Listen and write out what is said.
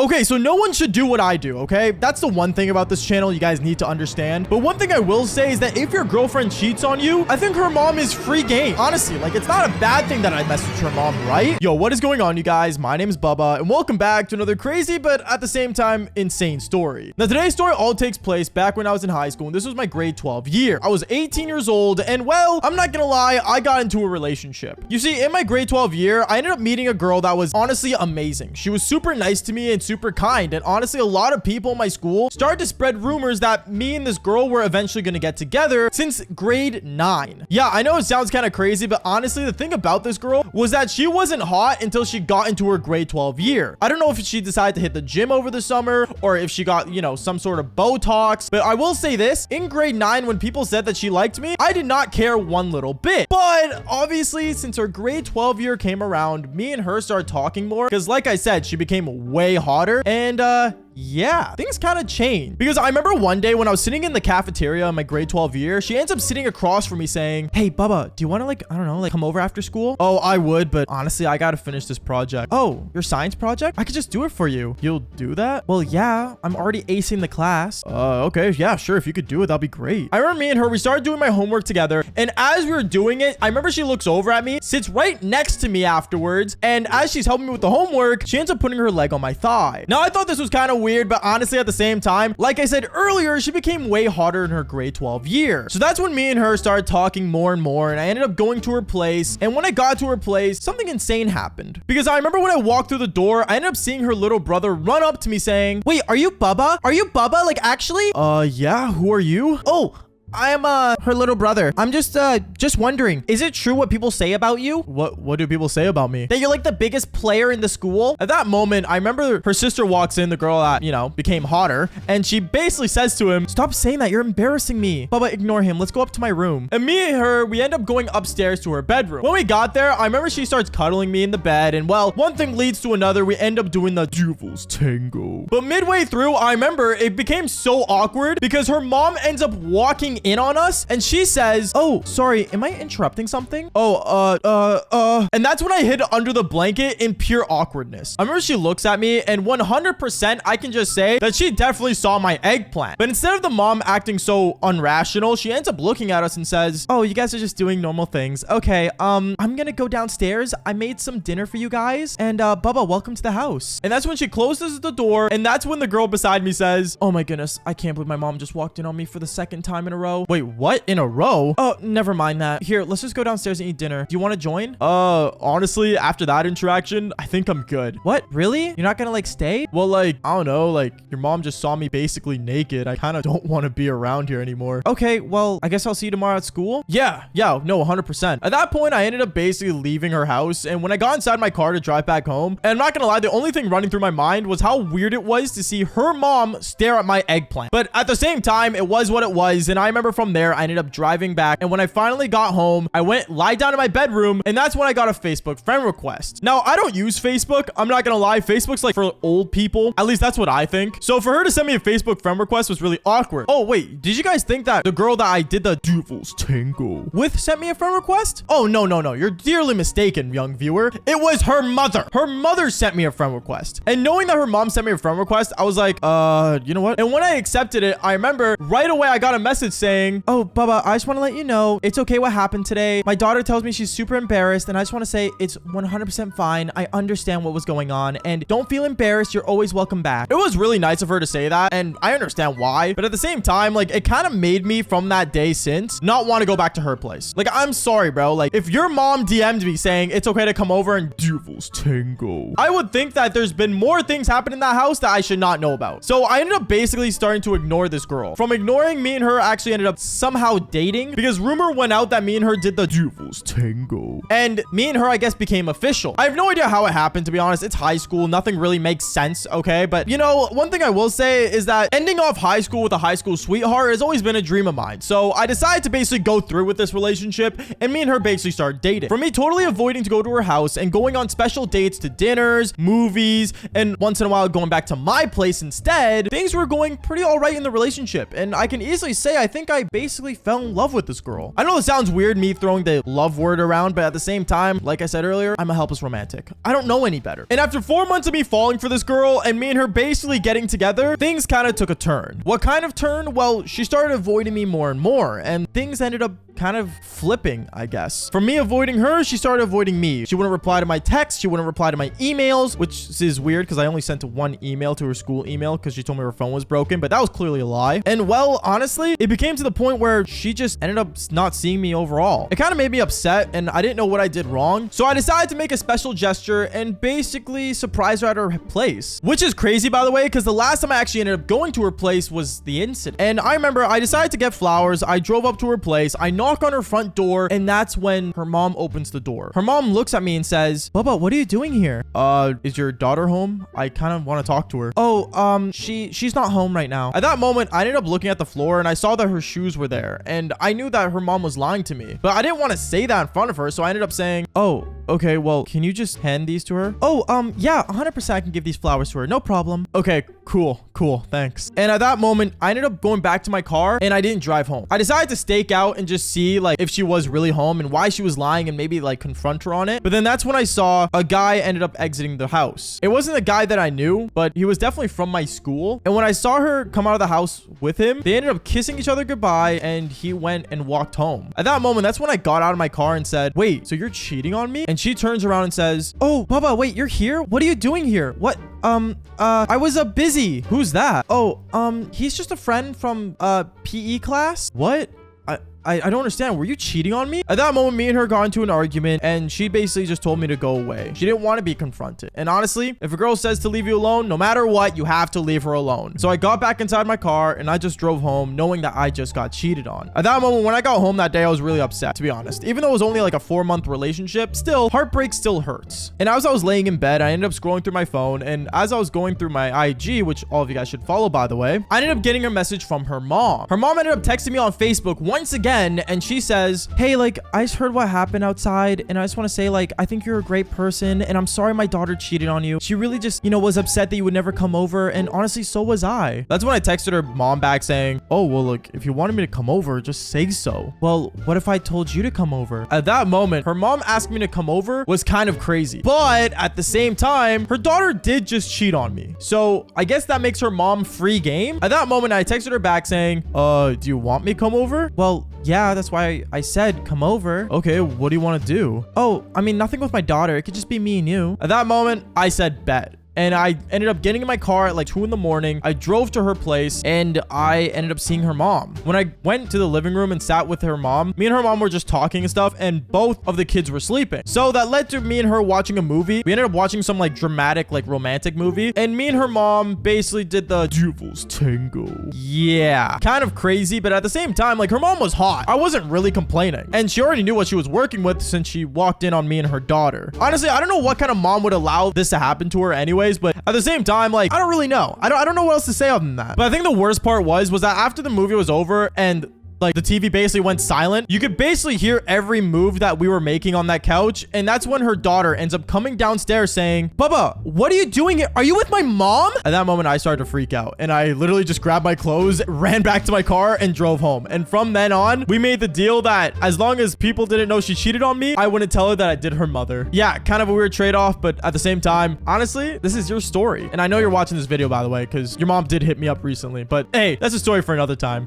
Okay, so no one should do what I do, okay? That's the one thing about this channel you guys need to understand. But one thing I will say is that if your girlfriend cheats on you, I think her mom is free game. Honestly, like, it's not a bad thing that I messaged her mom, right? Yo, what is going on, you guys? My name is Bubba, and welcome back to another crazy, but at the same time, insane story. Now, today's story all takes place back when I was in high school, and this was my grade 12 year. I was 18 years old, and well, I'm not gonna lie, I got into a relationship. You see, in my grade 12 year, I ended up meeting a girl that was honestly amazing. She was super nice to me and super kind, and honestly, a lot of people in my school started to spread rumors that me and this girl were eventually gonna get together since grade 9. Yeah, I know it sounds kind of crazy, but honestly, the thing about this girl was that she wasn't hot until she got into her grade 12 year. I don't know if she decided to hit the gym over the summer or if she got, you know, some sort of Botox, but I will say this, in grade 9, when people said that she liked me, I did not care one little bit. But obviously, since her grade 12 year came around, me and her started talking more because, like I said, she became way hotter, and yeah, things kind of changed. Because I remember one day when I was sitting in the cafeteria in my grade 12 year, she ends up sitting across from me saying, "Hey, Bubba, do you want to, like, I don't know, like, come over after school?" "Oh, I would, but honestly, I gotta finish this project." "Oh, your science project? I could just do it for you." "You'll do that?" "Well, yeah, I'm already acing the class." Okay, yeah, sure, if you could do it, that'd be great." I remember me and her, we started doing my homework together, and as we were doing it, I remember she looks over at me, sits right next to me afterwards, and as she's helping me with the homework, she ends up putting her leg on my thigh. Now, I thought this was kind of weird, but honestly, at the same time, like I said earlier, she became way hotter in her grade 12 year. So that's when me and her started talking more and more, and I ended up going to her place. And when I got to her place, something insane happened. Because I remember when I walked through the door, I ended up seeing her little brother run up to me saying, "Wait, are you Bubba? Are you Bubba? Like, actually?" Yeah, who are you?" "Oh, I am her little brother. I'm just wondering, is it true what people say about you?" What do people say about me?" "That you're like the biggest player in the school." At that moment, I remember her sister walks in, the girl that, you know, became hotter, and she basically says to him, "Stop saying that, you're embarrassing me." "Bubba, ignore him. Let's go up to my room." And me and her, we end up going upstairs to her bedroom. When we got there, I remember she starts cuddling me in the bed, and well, one thing leads to another. We end up doing the devil's tango. But midway through, I remember it became so awkward because her mom ends up walking in on us, and she says, "Oh, sorry, am I interrupting something?" And that's when I hid under the blanket in pure awkwardness. I remember she looks at me, and 100% I can just say that she definitely saw my eggplant. But instead of the mom acting so unrational, she ends up looking at us and says, "Oh, you guys are just doing normal things. Okay, I'm gonna go downstairs. I made some dinner for you guys, and Bubba, welcome to the house." And that's when she closes the door, and that's when the girl beside me says, "Oh my goodness, I can't believe my mom just walked in on me for the second time in a row." "Wait, what? In a row?" "Oh, never mind that. Here, let's just go downstairs and eat dinner. Do you want to join?" Honestly, after that interaction, I think I'm good." "What? Really? You're not gonna, like, stay?" "Well, like, I don't know. Like, your mom just saw me basically naked. I kind of don't want to be around here anymore." "Okay, well, I guess I'll see you tomorrow at school." Yeah, no, 100%. At that point, I ended up basically leaving her house, and when I got inside my car to drive back home, and I'm not gonna lie, the only thing running through my mind was how weird it was to see her mom stare at my eggplant. But at the same time, it was what it was, and I remember from there, I ended up driving back, and when I finally got home, I went lie down in my bedroom, and that's when I got a Facebook friend request. Now, I don't use Facebook. I'm not gonna lie, Facebook's like for old people. At least that's what I think. So for her to send me a Facebook friend request was really awkward. Oh, wait, did you guys think that the girl that I did the devil's tango with sent me a friend request? Oh, no. You're dearly mistaken, young viewer. It was her mother. Her mother sent me a friend request. And knowing that her mom sent me a friend request, I was like, you know what? And when I accepted it, I remember right away I got a message saying, "Oh, Bubba, I just want to let you know it's okay what happened today. My daughter tells me she's super embarrassed, and I just want to say it's 100% fine. I understand what was going on, and don't feel embarrassed. You're always welcome back." It was really nice of her to say that, and I understand why, but at the same time, like, it kind of made me from that day since not want to go back to her place. Like, I'm sorry, bro. Like, if your mom DM'd me saying it's okay to come over and devil's tango, I would think that there's been more things happen in that house that I should not know about. So I ended up basically starting to ignore this girl. From ignoring, me and her actually ended up somehow dating because rumor went out that me and her did the devil's tango, and me and her, I guess, became official. I have no idea how it happened, to be honest. It's high school. Nothing really makes sense, okay? But, you know, one thing I will say is that ending off high school with a high school sweetheart has always been a dream of mine. So I decided to basically go through with this relationship, and me and her basically started dating. For me, totally avoiding to go to her house and going on special dates to dinners, movies, and once in a while going back to my place instead, things were going pretty all right in the relationship. And I can easily say I think think I basically fell in love with this girl. I know it sounds weird me throwing the love word around, but at the same time, like I said earlier, I'm a helpless romantic. I don't know any better. And after 4 months of me falling for this girl and me and her basically getting together, things kind of took a turn. What kind of turn? Well, she started avoiding me more and more, and things ended up kind of flipping, I guess. From me avoiding her, she started avoiding me. She wouldn't reply to my texts. She wouldn't reply to my emails, which is weird because I only sent one email to her school email because she told me her phone was broken, but that was clearly a lie. And well, honestly, it became to the point where she just ended up not seeing me overall. It kind of made me upset and I didn't know what I did wrong. So I decided to make a special gesture and basically surprise her at her place, which is crazy, by the way, because the last time I actually ended up going to her place was the incident. And I remember I decided to get flowers. I drove up to her place. I knock on her front door, and that's when her mom opens the door. Her mom looks at me and says, "Bubba, what are you doing here? Is your daughter home? I kind of want to talk to her." "Oh, she's not home right now." At that moment, I ended up looking at the floor and I saw that her shoes were there, and I knew that her mom was lying to me, but I didn't want to say that in front of her, so I ended up saying, "Oh, okay, well, can you just hand these to her?" "Oh, yeah, 100% I can give these flowers to her. No problem." "Okay, cool, thanks." And at that moment, I ended up going back to my car and I didn't drive home. I decided to stake out and just see like if she was really home and why she was lying and maybe like confront her on it. But then that's when I saw a guy ended up exiting the house. It wasn't a guy that I knew, but he was definitely from my school. And when I saw her come out of the house with him, they ended up kissing each other goodbye and he went and walked home. At that moment, that's when I got out of my car and said, "Wait, so you're cheating on me?" And she turns around and says, "Oh, Bubba, wait, you're here? What are you doing here? What? I was busy." "Who's that?" "Oh, he's just a friend from PE class." "What? I don't understand. Were you cheating on me?" At that moment, me and her got into an argument and she basically just told me to go away. She didn't want to be confronted. And honestly, if a girl says to leave you alone, no matter what, you have to leave her alone. So I got back inside my car and I just drove home knowing that I just got cheated on. At that moment, when I got home that day, I was really upset, to be honest. Even though it was only like a 4-month relationship, still, heartbreak still hurts. And as I was laying in bed, I ended up scrolling through my phone. And as I was going through my IG, which all of you guys should follow, by the way, I ended up getting a message from her mom. Her mom ended up texting me on Facebook once again, and she says, "Hey, like, I just heard what happened outside, and I just want to say, like, I think you're a great person, and I'm sorry my daughter cheated on you. She really just, was upset that you would never come over, and honestly, so was I." That's when I texted her mom back saying, "Oh, well, look, if you wanted me to come over, just say so." "Well, what if I told you to come over?" At that moment, her mom asking me to come over was kind of crazy. But at the same time, her daughter did just cheat on me. So I guess that makes her mom free game. At that moment, I texted her back saying, "Do you want me to come over?" "Well, yeah, that's why I said come over." "Okay, what do you want to do?" "Oh, I mean, nothing with my daughter. It could just be me and you." At that moment, I said bet. And I ended up getting in my car at like 2 in the morning. I drove to her place and I ended up seeing her mom. When I went to the living room and sat with her mom, me and her mom were just talking and stuff, and both of the kids were sleeping. So that led to me and her watching a movie. We ended up watching some like dramatic, like romantic movie. And me and her mom basically did the devil's tango. Yeah, kind of crazy, but at the same time, like her mom was hot. I wasn't really complaining. And she already knew what she was working with since she walked in on me and her daughter. Honestly, I don't know what kind of mom would allow this to happen to her anyways, but at the same time, like, I don't really know. I don't know what else to say other than that. But I think the worst part was that after the movie was over and like the TV basically went silent, you could basically hear every move that we were making on that couch. And that's when her daughter ends up coming downstairs saying, "Bubba, what are you doing here? Are you with my mom?" At that moment, I started to freak out and I literally just grabbed my clothes, ran back to my car and drove home. And from then on, we made the deal that as long as people didn't know she cheated on me, I wouldn't tell her that I did her mother. Yeah, kind of a weird trade-off, but at the same time, honestly, this is your story. And I know you're watching this video, by the way, because your mom did hit me up recently. But hey, that's a story for another time.